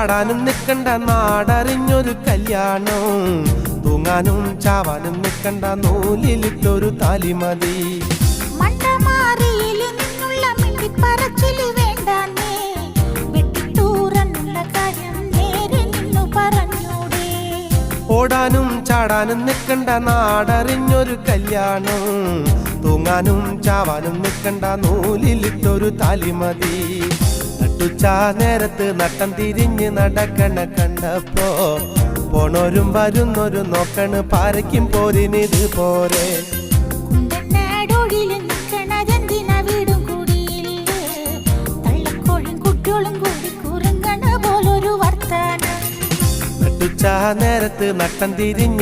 ചാടാനും നിൽക്കണ്ട നാടറിഞ്ഞൊരു കല്യാണം, തൂങ്ങാനും ചാവാനും നിൽക്കണ്ട നൂലിലിട്ടൊരു താലി മതി. ഓടാനും ചാടാനും നിൽക്കണ്ട നാടറിഞ്ഞൊരു കല്യാണം, തൂങ്ങാനും ചാവാനും നിൽക്കണ്ട നൂലിലിട്ടൊരു താലി മതി. നട്ടുച്ചാ നേരത്ത് നട്ടം തിരിഞ്ഞ് നടക്കണ കണ്ടപ്പോ പോണോരും വരുന്നൊരു നോക്കണ് പാരയ്ക്കും പോരിനിത് പോരെ. നട്ടുച്ചാ നേരത്ത് നട്ടം തിരിഞ്ഞ്